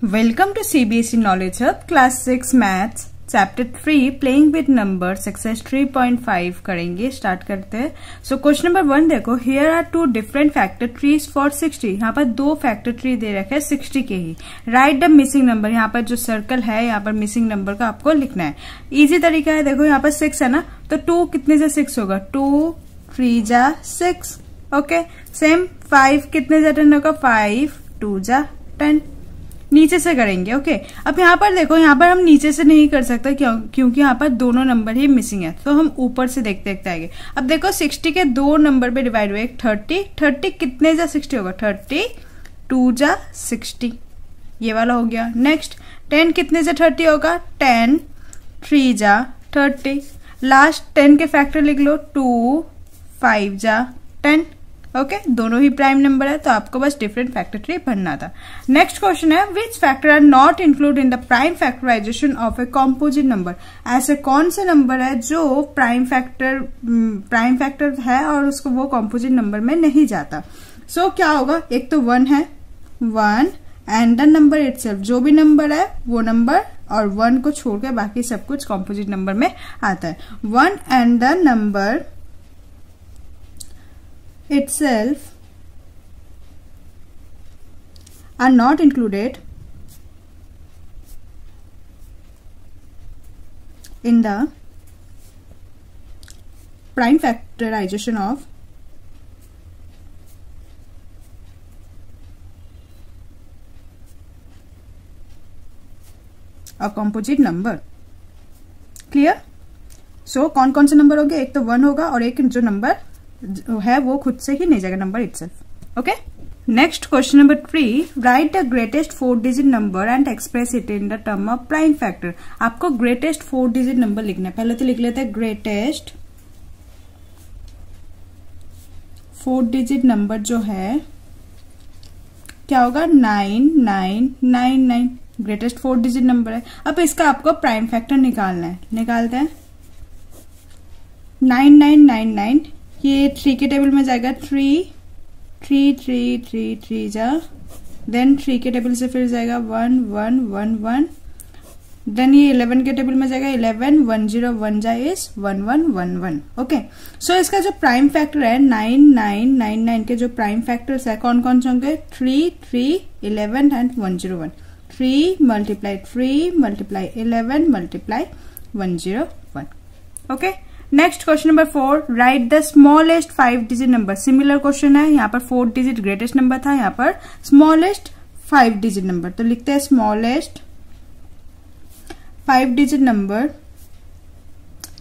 Welcome to CBSE knowledge hub class 6 maths chapter 3 playing with numbers exercise 3.5 करेंगे। Start करते हैं। So question number 1 देखो, here are two different factor trees for 60। यहाँ पर दो factor tree दे रखे हैं 60 के ही। राइट द मिसिंग नंबर, यहाँ पर जो सर्कल है यहाँ पर मिसिंग नंबर का आपको लिखना है। इजी तरीका है, देखो यहाँ पर 6 है ना, तो 2 कितने से 6 होगा, 2 3 जा 6। ओके, सेम 5 कितने से 10 होगा, 5 2 जा 10। नीचे से करेंगे। ओके, अब यहाँ पर देखो, यहाँ पर हम नीचे से नहीं कर सकते क्योंकि यहाँ पर दोनों नंबर ही मिसिंग है, तो हम ऊपर से देखते देखते आएंगे। अब देखो 60 के दो नंबर पे डिवाइड हुए, 30 कितने जा 60 होगा, 30 2 जा 60, ये वाला हो गया। नेक्स्ट 10 कितने से 30 होगा, 10 3 जा 30। लास्ट 10 के फैक्टर लिख लो, 2 5 जा 10। ओके, दोनों ही प्राइम नंबर है, तो आपको बस डिफरेंट फैक्टर ट्री भरना था। नेक्स्ट क्वेश्चन है, which factor are not include in the prime factorization of a composite number. ऐसे कौन से नंबर है जो प्राइम फैक्टर है और उसको वो कॉम्पोजिट नंबर में नहीं जाता। सो क्या होगा, एक तो 1 है, 1 एंड द नंबर इटसेल्फ, जो भी नंबर है वो नंबर और 1 को छोड़कर बाकी सब कुछ कॉम्पोजिट नंबर में आता है। 1 and the number itself are not included in the prime factorization of a composite number। Clear? So कौन कौन से नंबर होंगे, एक तो 1 होगा और एक जो नंबर है वो खुद से ही नहीं जाएगा, number itself. Okay, next question number 3, right the greatest 4 digit number and express it in the term of prime factor. आपको ग्रेटेस्ट 4 डिजिट नंबर लिखना है। पहले तो लिख लेते हैं ग्रेटेस्ट 4 डिजिट नंबर जो है क्या होगा, 9999। ग्रेटेस्ट 4 डिजिट नंबर है। अब इसका आपको प्राइम फैक्टर निकालना है, निकालते हैं। 9999 ये 3 के टेबल में जाएगा, 3 3 3 3 3 जा, देन 3 के टेबल से फिर जाएगा 1 1 1 1, देन ये 11 के टेबल में जाएगा 11 1 0 1 जा इज 1 1 1 1। ओके, सो इसका जो प्राइम फैक्टर है 9999 के जो प्राइम फैक्टर्स है कौन कौन से होंगे, 3 3 11 and 101। 3 multiply 3 multiply 11 multiply 101। Okay, next question number 4, right the smallest 5 digit number. Similar question है, यहाँ पर 4 डिजिट ग्रेटेस्ट नंबर था, यहाँ पर स्मॉलेस्ट 5 डिजिट नंबर। तो लिखते हैं स्मॉलेस्ट 5 डिजिट नंबर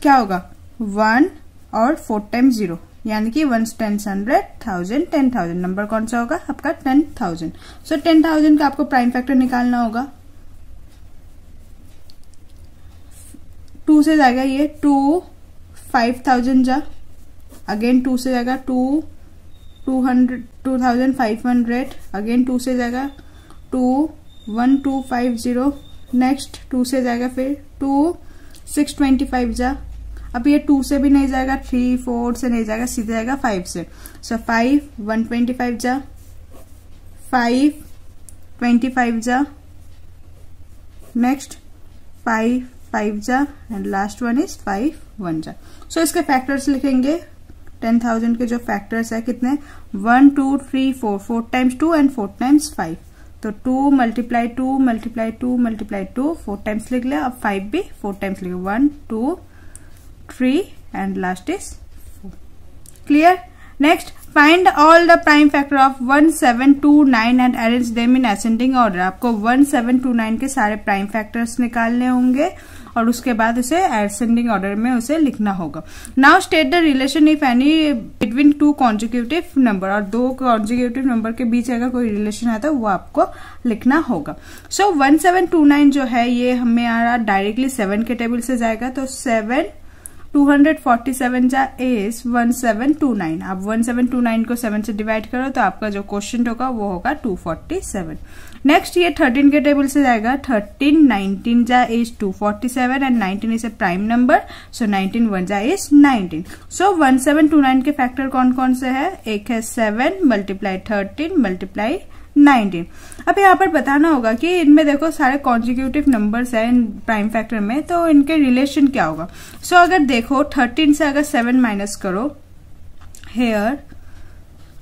क्या होगा, 1 और 4 टाइम्स 0, यानी कि 1 10 100 1000 10,000। नंबर कौन सा होगा आपका, 10,000। सो 10,000 का आपको प्राइम फैक्टर निकालना होगा। 2 से जाएगा ये 2 5000 जा, अगेन 2 से जाएगा 2500, अगेन 2 से जाएगा 1250। नेक्स्ट 2 से जाएगा फिर 2625 जा। अब ये 2 से भी नहीं जाएगा, 3 4 से नहीं जाएगा, सीधे जाएगा 5 से। सो 5 125 जा, 5 25 जा, नेक्स्ट 5 5 जा एंड लास्ट वन इज 5 1 जा। सो इसके फैक्टर्स लिखेंगे। 10,000 के जो फैक्टर्स है कितने, 1 2 3 4, 4 टाइम्स 2 एंड 4 टाइम्स 5। तो 2 मल्टीप्लाई 2 मल्टीप्लाई 2 मल्टीप्लाई 2, 4 टाइम्स लिख लिया। अब 5 भी 4 टाइम्स लिखे, 1 2 3 and last is 4। Clear? Next, find all the prime factor of 1729 and arrange them in ascending order. आपको 1729 के सारे प्राइम फैक्टर्स निकालने होंगे और उसके बाद उसे असेंडिंग ऑर्डर में उसे लिखना होगा। Now state the relation if any between 2 consecutive number. और 2 कॉन्जिक्यूटिव नंबर के बीच अगर कोई रिलेशन है तो वो आपको लिखना होगा। सो 1729 जो है ये हमें आ रहा डायरेक्टली 7 के टेबल से जाएगा, तो 7 247 जा इज 1729। आप 1729 को 7 से डिवाइड करो तो आपका जो क्वेश्चन होगा वो होगा 247। नेक्स्ट ये 13 के टेबल से जाएगा, 13 19 जा is 247 and 19 is a prime number, so 19 1 जा इज 19। सो 1729 के फैक्टर कौन कौन से है, एक है 7 मल्टीप्लाई 13 मल्टीप्लाई 19। अब यहाँ पर बताना होगा कि इनमें देखो सारे कॉन्जिक्यूटिव नंबर्स हैं प्राइम फैक्टर में, तो इनके रिलेशन क्या होगा। सो अगर देखो 13 से अगर 7 माइनस करो, हेयर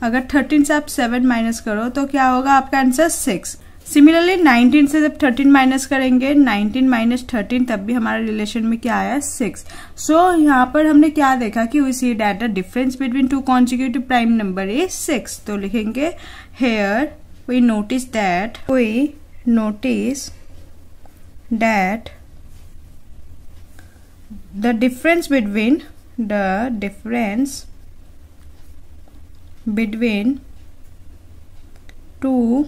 अगर 13 से आप 7 माइनस करो तो क्या होगा आपका आंसर 6। सिमिलरली 19 से जब 13 माइनस करेंगे, 19 माइनस 13, तब भी हमारे रिलेशन में क्या आया 6। सो यहाँ पर हमने क्या देखा कि we see that the difference between two consecutive prime number is 6। तो लिखेंगे here we notice that the difference between two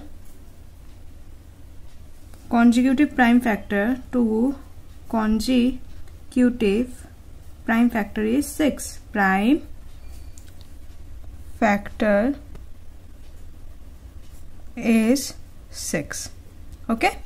consecutive prime factor is 6. Prime factor is 6. Okay.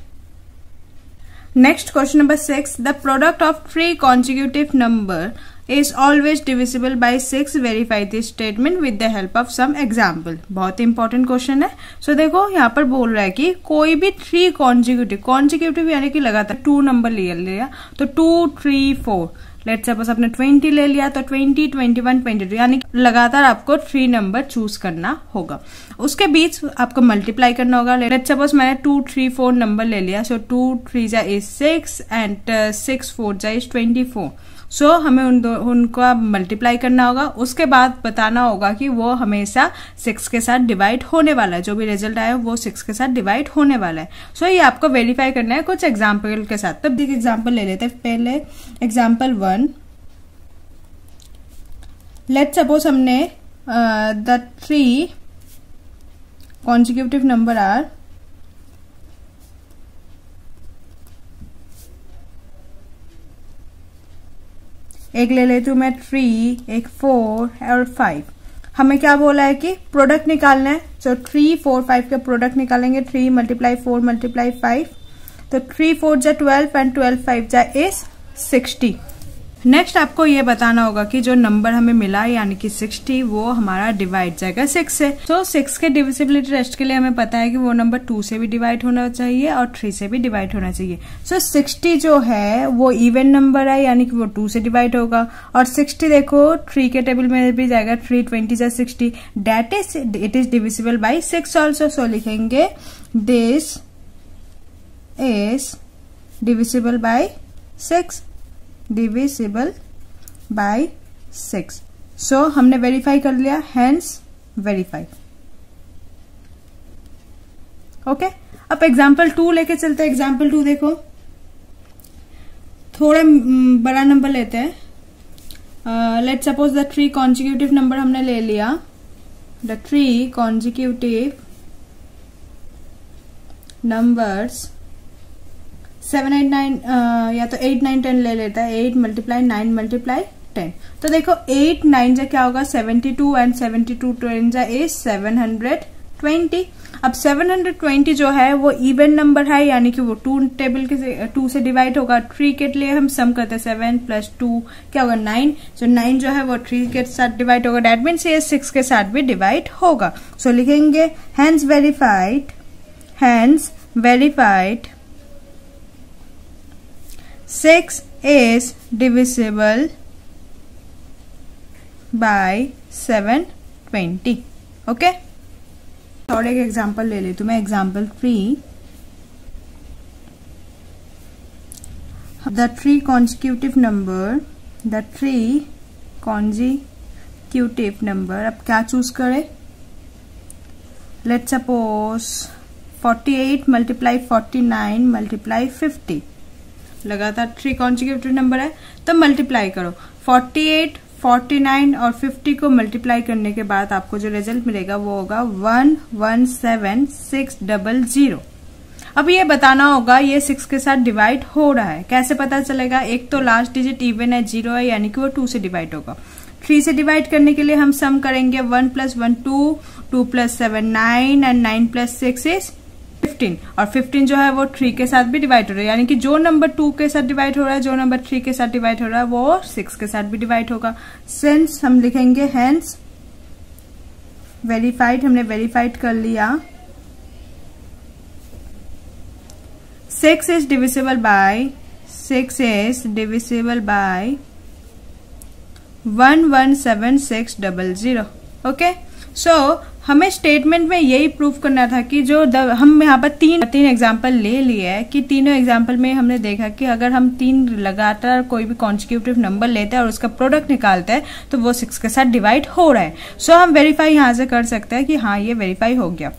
Next, question number 6. The product of three consecutive number is always divisible by 6. Verify this statement with the help of some example. बहुत important question है। सो देखो यहाँ पर बोल रहा है कि कोई भी 3 कॉन्जिक्यूटिव यानी कि लगातार 2 नंबर ले लिया, तो 2, 3, 4, लेट सपोज आपने 20 ले लिया तो 20, 21, 22, यानी लगातार आपको 3 नंबर चूज करना होगा। उसके बीच आपको मल्टीप्लाई करना होगा। लेट सपोज मैंने 2, 3, 4 नंबर ले लिया, सो 2, 3 जा इज 6 एंड 6, 4 जा इज 24। सो हमें उनका मल्टीप्लाई करना होगा। उसके बाद बताना होगा कि वो हमेशा 6 के साथ डिवाइड होने वाला है, जो भी रिजल्ट आया वो 6 के साथ डिवाइड होने वाला है। सो ये आपको वेरीफाई करना है कुछ एग्जाम्पल के साथ। तब एक एग्जाम्पल ले लेते हैं। पहले एग्जाम्पल 1, लेट सपोज हमने द 3 कॉन्जिक्यूटिव नंबर आर एक ले लेती हूं मैं 3, एक 4 और 5। हमें क्या बोला है कि प्रोडक्ट निकालना है। सो 3, 4, 5 का प्रोडक्ट निकालेंगे। 3 मल्टीप्लाई 4 मल्टीप्लाई 5, तो 3, 4 जा 12 एंड 12, 5 जा इज 60। नेक्स्ट आपको ये बताना होगा कि जो नंबर हमें मिला यानी कि 60, वो हमारा डिवाइड जाएगा 6 से। तो 6 के डिविजिबिलिटी टेस्ट के लिए हमें पता है कि वो नंबर 2 से भी डिवाइड होना चाहिए और 3 से भी डिवाइड होना चाहिए। सो 60 जो है वो इवन नंबर है, यानी कि वो 2 से डिवाइड होगा। और 60 देखो 3 के टेबल में भी जाएगा। 3, 20 जा 60, that is it is divisible by 6 also. So लिखेंगे this is divisible by 6, divisible by 6। So हमने वेरीफाई कर लिया, हेंस वेरीफाइड। ओके, अब एग्जाम्पल 2 लेके चलते हैं। एग्जाम्पल 2 देखो, थोड़ा बड़ा नंबर लेते हैं। Let suppose the 3 consecutive number हमने ले लिया। द 3 कॉन्जिक्यूटिव नंबर्स 7, 8, 9 या तो 8, 9, 10 ले लेता है। 8 मल्टीप्लाई 9 मल्टीप्लाई 10, तो देखो 8, 9 जा क्या होगा 72 एंड 72 10 जा इज 720। अब 720 जो है वो इवन नंबर है, यानी कि वो 2 टेबल के 2 से डिवाइड होगा। 3 के लिए हम सम करते हैं, 7 प्लस 2 क्या होगा 9। सो 9 जो है वो 3 के साथ डिवाइड होगा, दैट मीन्स ये 6 के साथ भी डिवाइड होगा। सो लिखेंगे hence verified 6 is divisible by 720। Okay, थोड़ा एक एग्जाम्पल ले लेती हूँ मैं। एग्जाम्पल 3, the 3 consecutive number, अब क्या चूज करें। लेट सपोज 48 मल्टीप्लाई 49 मल्टीप्लाई 50, लगातार 3 कॉन्जिक्यूटिव नंबर है तो मल्टीप्लाई करो। 48, 49 और 50 को मल्टीप्लाई करने के बाद आपको जो रिजल्ट मिलेगा वो होगा 117600। अब ये बताना होगा ये 6 के साथ डिवाइड हो रहा है, कैसे पता चलेगा। एक तो लास्ट डिजिट इवन है, 0 है, यानी कि वो 2 से डिवाइड होगा। 3 से डिवाइड करने के लिए हम सम करेंगे। 1 + 1 2, 2 + 7 9 एंड 9 + 6 इज 15। और 15 जो है वो 3 के साथ भी डिवाइड हो रहा है, यानी कि जो नंबर 2 के साथ डिवाइड हो रहा है, जो नंबर 3 के साथ डिवाइड हो रहा है, वो 6 के साथ भी डिवाइड होगा। सिंस हम लिखेंगे हेंस वेरीफाइड, हमने वेरीफाइड कर लिया 6 is divisible by 117,600. ओके, सो हमें स्टेटमेंट में यही प्रूफ करना था कि जो हम यहाँ पर तीन एग्जाम्पल ले लिए है कि तीनों एग्जाम्पल में हमने देखा कि अगर हम तीन लगातार कोई भी कॉन्जिक्यूटिव नंबर लेते हैं और उसका प्रोडक्ट निकालते हैं तो वो 6 के साथ डिवाइड हो रहा है. सो हम वेरीफाई यहाँ से कर सकते हैं कि हाँ ये वेरीफाई हो गया.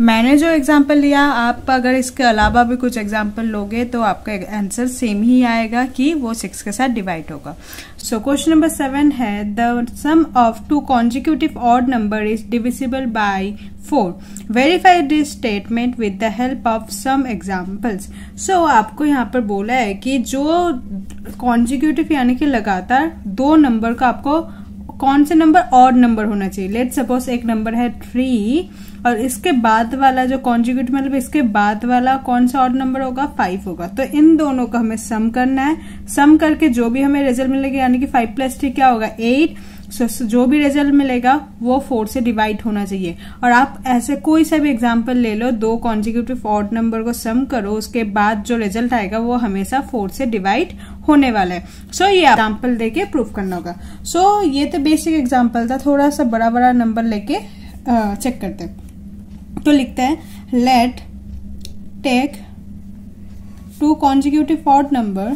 मैंने जो एग्जाम्पल लिया, आप अगर इसके अलावा भी कुछ एग्जाम्पल लोगे तो आपका आंसर सेम ही आएगा कि वो 6 के साथ डिवाइड होगा. सो क्वेश्चन नंबर 7 है the sum of two consecutive odd number is divisible by 4. Verify this statement with the help of some examples. So आपको यहाँ पर बोला है कि जो कॉन्जिक्यूटिव यानी कि लगातार दो नंबर का आपको कौन से नंबर ऑड नंबर होना चाहिए. लेट सपोज एक नंबर है 3 और इसके बाद वाला जो कॉन्जिक्यूटिव मतलब इसके बाद वाला कौन सा ऑड नंबर होगा, 5 होगा. तो इन दोनों को हमें सम करना है. सम करके जो भी हमें रिजल्ट मिलेगा यानी कि 5 + 3 क्या होगा 8. जो भी रिजल्ट मिलेगा वो 4 से डिवाइड होना चाहिए. और आप ऐसे कोई सा भी एग्जाम्पल ले लो, दो कॉन्जिक्यूटिव ऑड नंबर को सम करो, उसके बाद जो रिजल्ट आएगा वो हमेशा 4 से डिवाइड होने वाला है. सो ये एग्जाम्पल देके प्रूफ करना होगा. सो ये तो बेसिक एग्जाम्पल था. थोड़ा सा बड़ा बड़ा नंबर लेके चेक करते हैं. तो लिखते हैं let take two consecutive odd number,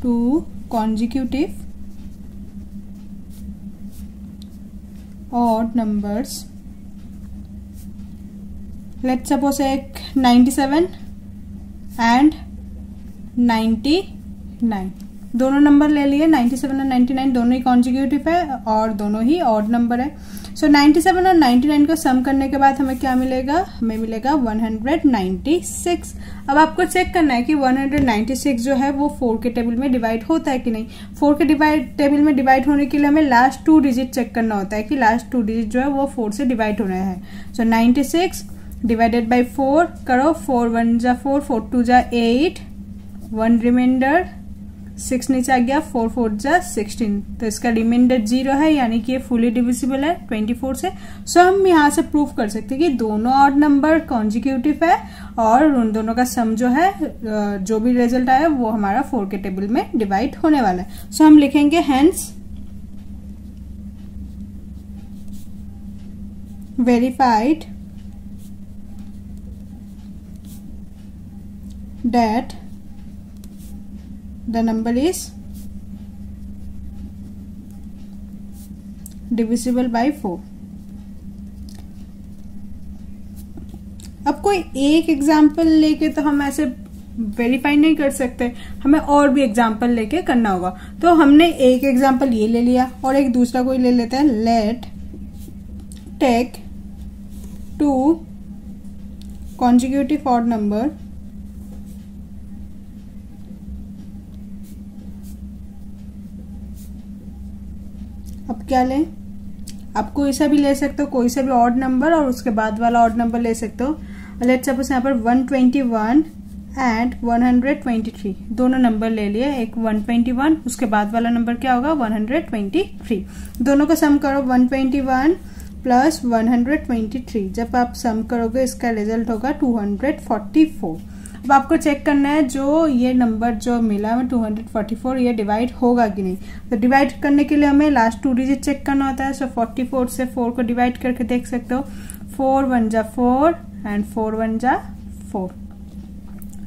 two consecutive odd numbers. Let's suppose एक 97 and 99 दोनों नंबर ले लिए. 97 और 99 दोनों ही कॉन्जिक्यूटिव है और दोनों ही ऑड नंबर है. सो 97 और 99 को सम करने के बाद हमें क्या मिलेगा, हमें मिलेगा 196. अब आपको चेक करना है कि 196 जो है वो 4 के टेबल में डिवाइड होता है कि नहीं. 4 के टेबल में डिवाइड होने के लिए हमें लास्ट 2 डिजिट चेक करना होता है कि लास्ट 2 डिजिट जो है वो 4 से डिवाइड होना है. सो 96 डिवाइडेड बाई 4 करो. 4 1 जा 4, 4 2 जा 8, 1 रिमाइंडर, 6 नीचे आ गया, 4 4 जा 16. तो इसका रिमाइंडर 0 है यानी कि ये फुली डिविजिबल है 24 से. सो हम यहाँ से प्रूफ कर सकते हैं कि दोनों ऑड नंबर कॉन्जिक्यूटिव है और उन दोनों का सम जो है जो भी रिजल्ट आया वो हमारा 4 के टेबल में डिवाइड होने वाला है. सो हम लिखेंगे hence verified that the number is divisible by 4. अब कोई एक एग्जाम्पल लेके तो हम ऐसे वेरीफाई नहीं कर सकते, हमें और भी एग्जाम्पल लेके करना होगा. तो हमने एक एग्जाम्पल ये ले लिया और एक दूसरा कोई ले लेते हैं. Let take two consecutive odd number, अब क्या लें, आप कोई सा भी ले सकते हो, कोई सा भी ऑड नंबर और उसके बाद वाला ऑड नंबर ले सकते हो. लेट्स सपोज यहाँ पर 121 एंड 123 दोनों नंबर ले लिए. एक 121 उसके बाद वाला नंबर क्या होगा 123. दोनों को सम करो 121 प्लस 123. जब आप सम करोगे इसका रिजल्ट होगा 244. अब आपको चेक करना है जो ये नंबर जो मिला है 244 ये डिवाइड होगा कि नहीं. तो डिवाइड करने के लिए हमें लास्ट 2 डिजिट चेक करना होता है. सो 44 से 4 को डिवाइड करके देख सकते हो. 4 1 जा 4 एंड 4 1 जा 4.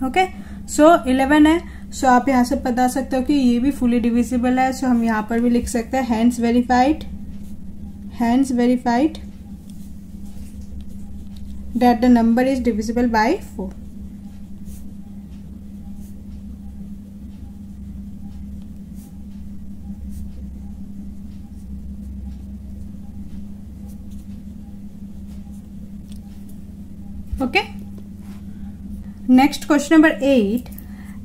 ओके, सो 11 है. सो आप यहाँ से बता सकते हो कि ये भी फुली डिविजिबल है. सो हम यहाँ पर भी लिख सकते हैं hence verified that the number is divisible by 4. Okay. Next, question number 8.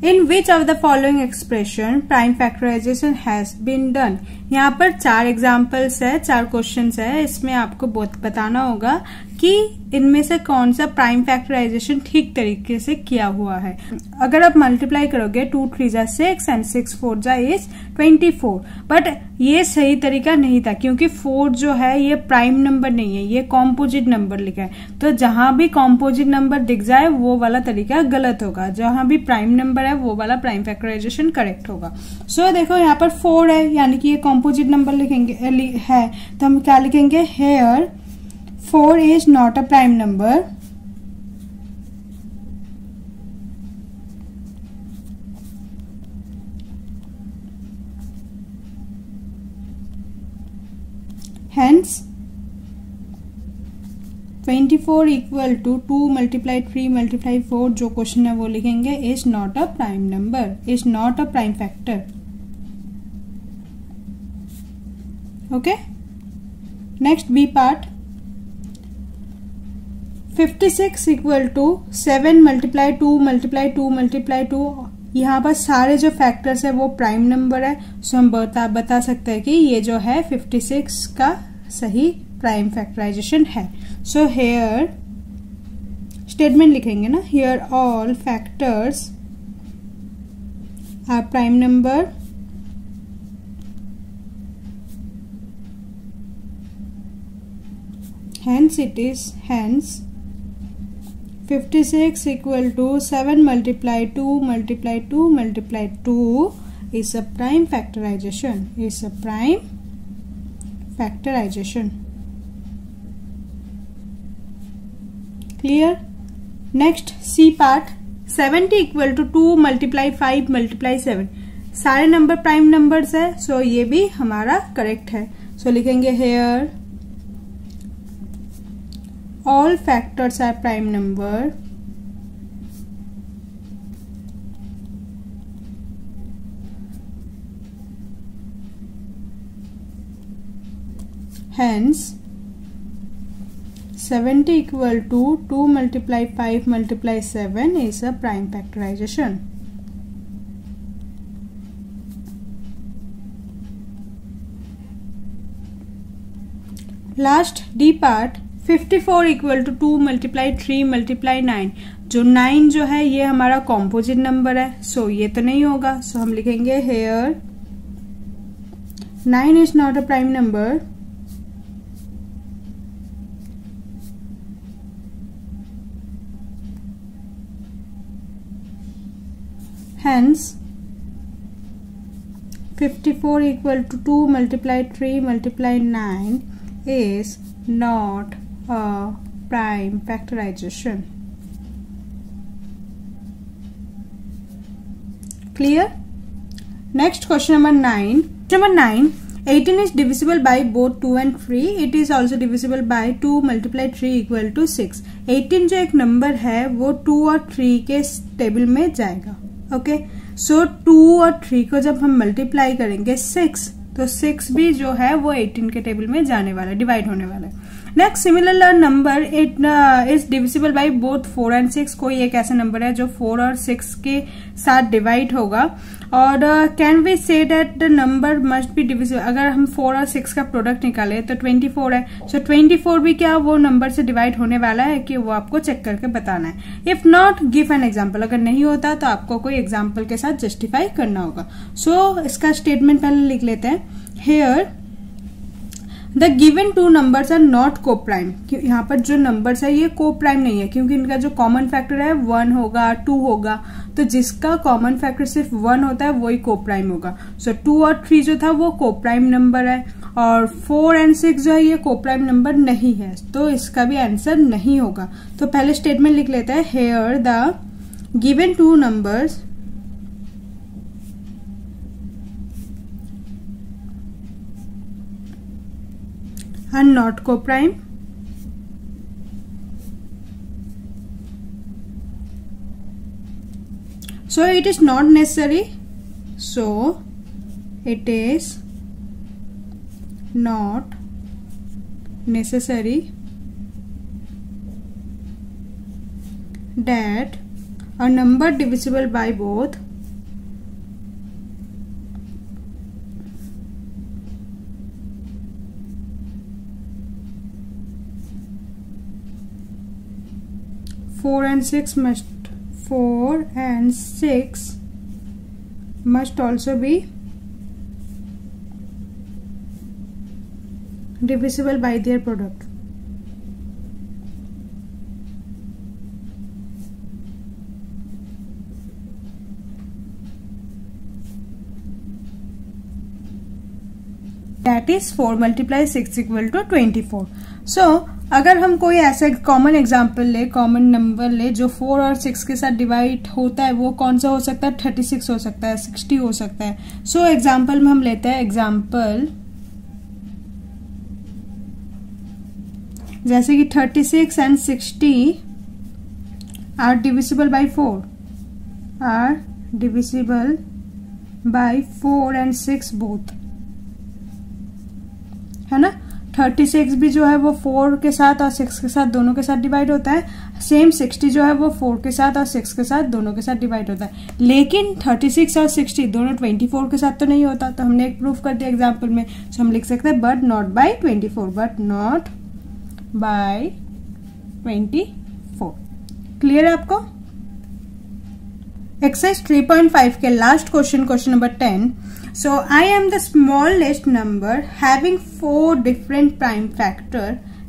In which of the following expression prime factorization has been done? यहाँ पर 4 एग्जाम्पल्स है, 4 क्वेश्चंस है. इसमें आपको बताना होगा कि इनमें से कौन सा प्राइम फैक्टराइजेशन ठीक तरीके से किया हुआ है। अगर आप मल्टीप्लाई करोगे 2 3 जा 6 एंड 6 4 जा इज 24, बट ये सही तरीका नहीं था क्योंकि 4 जो है ये प्राइम नंबर नहीं है, ये कॉम्पोजिट नंबर लिखा है। तो जहां भी कॉम्पोजिट नंबर दिख जाए वो वाला तरीका गलत होगा, जहां भी प्राइम नंबर है वो वाला प्राइम फैक्टराइजेशन करेक्ट होगा। सो देखो यहाँ पर 4 है, यानी कि ये कॉम्पोजिट नंबर लिखेंगे है, तो हम क्या लिखेंगे, hair 4 is not a prime number. Hence 24 equal to 2 multiply 3 multiply 4 जो क्वेश्चन है वो लिखेंगे is not a prime number, is not a prime factor. Okay, next B part. 56 equal to 7 multiply 2 multiply 2 multiply 2। यहाँ पर सारे जो factors है वो प्राइम नंबर है, सो हम बता सकते हैं कि ये जो है 56 का सही प्राइम फैक्टराइजेशन है। सो हेयर स्टेटमेंट लिखेंगे ना, here all factors are prime number hence it is 56 equal to 7 multiply 2 multiply 2 multiply 2 is a prime factorization, is a prime factorization. Clear? Next C part. 70 equal to 2 multiply 5 multiply 7, सारे number prime numbers है, सो ये भी हमारा correct है। सो लिखेंगे hair all factors are prime number hence 70 equal to 2 multiply 5 multiply 7 is a prime factorization. Last D part. 54 equal to 2 multiply 3 multiply 9, जो 9 जो है ये हमारा कॉम्पोजिट नंबर है, सो ये तो नहीं होगा। सो हम लिखेंगे here 9 is not a prime number, hence 54 equal to 2 multiply 3 multiply 9 is not a prime factorization. Clear? Next question number 9. Number 9. 18 is divisible by both 2 and 3. It is also divisible by 2 multiply 3 equal to 6. 18 जो एक number है वो 2 और 3 के table में जाएगा। Okay, सो 2 और 3 को जब हम मल्टीप्लाई करेंगे 6, तो 6 भी जो है वो 18 के टेबल में जाने वाला है, डिवाइड होने वाला है। Next similar number it is divisible by both 4 and 6। कोई एक ऐसा नंबर है जो 4 और 6 के साथ डिवाइड होगा, और can we say that the number must be divisible. अगर हम 4 और 6 का प्रोडक्ट निकाले तो 24 है, सो 24 भी क्या वो नंबर से डिवाइड होने वाला है कि वो आपको चेक करके बताना है। If not give an example, अगर नहीं होता तो आपको कोई एग्जाम्पल के साथ जस्टिफाई करना होगा। सो इसका स्टेटमेंट पहले लिख लेते हैं। Here the given 2 numbers are not coprime. यहाँ पर जो नंबर्स है ये को प्राइम नहीं है क्योंकि इनका जो कॉमन फैक्टर है 1 होगा 2 होगा, तो जिसका कॉमन फैक्टर सिर्फ 1 होता है वही को प्राइम होगा। सो 2 और 3 जो था वो को प्राइम नंबर है, और 4 एंड 6 जो है ये को प्राइम नंबर नहीं है, तो इसका भी आंसर नहीं होगा। तो पहले स्टेटमेंट लिख लेते हैं। Here the given 2 numbers are not co-prime. So it is not necessary. So it is not necessary that a number divisible by both 4 and 6 must also be divisible by their product. That is 4 multiply 6 equal to 24. So अगर हम कोई ऐसा common example ले, common number ले जो 4 और 6 के साथ डिवाइड होता है, वो कौन सा हो सकता है? 36 हो सकता है, 60 हो सकता है. सो एग्जाम्पल में हम लेते हैं एग्जाम्पल जैसे कि 36 and 60 are divisible by 4, are divisible by 4 and 6 both, है ना. 36 भी जो है वो 4 के साथ और 6 के साथ दोनों के साथ डिवाइड होता है. सेम 60 जो है वो 4 के साथ और 6 के साथ दोनों के साथ डिवाइड होता है. लेकिन 36 और 60 दोनों 24 के साथ तो नहीं होता. तो हमने एक प्रूफ कर दिया एग्जाम्पल में. सो हम लिख सकते हैं but not by 24, but not by 24. Clear है आपको? एक्सरसाइज 3.5 के last question, question number 10. So I am the smallest number having 4 different prime factor.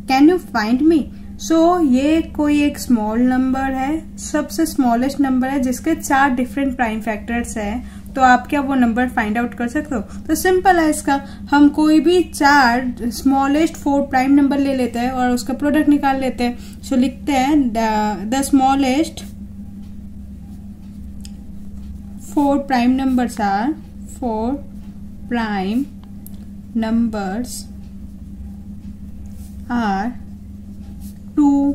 Can you find me? So ये कोई एक स्मॉल नंबर है, सबसे स्मॉलेस्ट नंबर है जिसके 4 डिफरेंट प्राइम फैक्टर्स है. तो आप क्या वो नंबर फाइंड आउट कर सकते हो? तो सिंपल है इसका. हम कोई भी 4 स्मॉलेस्ट 4 प्राइम नंबर ले लेते हैं और उसका प्रोडक्ट निकाल लेते हैं. सो लिखते हैं the smallest 4 prime numbers are 4 prime numbers are 2,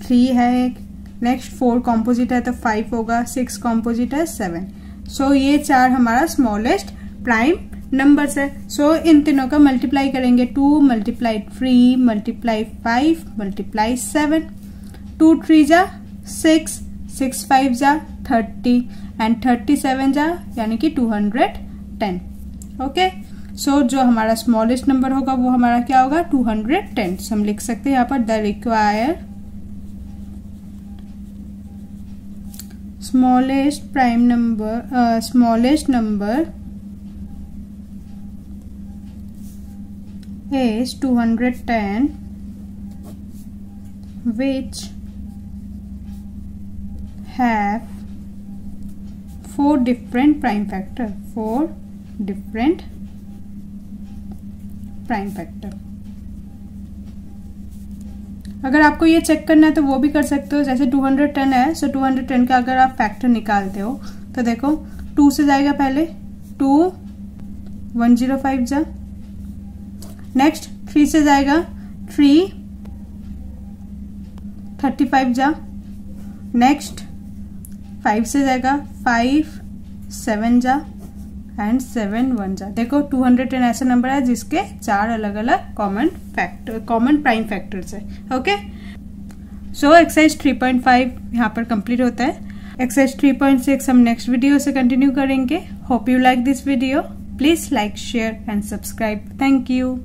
3 है एक, नेक्स्ट 4 कॉम्पोजिट है तो 5 होगा, 6 कॉम्पोजिट है 7. सो ये 4 हमारा स्मॉलेस्ट प्राइम नंबर्स है. सो इन तीनों का मल्टीप्लाई करेंगे. 2 मल्टीप्लाई 3 मल्टीप्लाई 5 मल्टीप्लाई 7. 2 3 जा 6, 6 5 जा 30 एंड 37 जा यानी कि 210. ओके. सो जो हमारा स्मॉलेस्ट नंबर होगा वो हमारा क्या होगा? 210. सो हम लिख सकते हैं यहाँ पर the require smallest prime number, smallest number is 210 which have 4 different prime factor, 4 different prime factor. अगर आपको ये चेक करना है तो वो भी कर सकते हो. जैसे 210 है, सो 210 का अगर आप फैक्टर निकालते हो तो देखो 2 से जाएगा पहले, 2 105 जा. नेक्स्ट 3 से जाएगा, 3 35 जा. नेक्स्ट 5 से जाएगा, 5 7 जा एंड 7 1 जा. देखो 210 ऐसा नंबर है जिसके 4 अलग अलग कॉमन प्राइम फैक्टर्स है. ओके. सो एक्सरसाइज 3.5 यहाँ पर कंप्लीट होता है. एक्सरसाइज 3.6 हम नेक्स्ट वीडियो से कंटिन्यू करेंगे. Hope you like this video. Please like, share and subscribe. Thank you.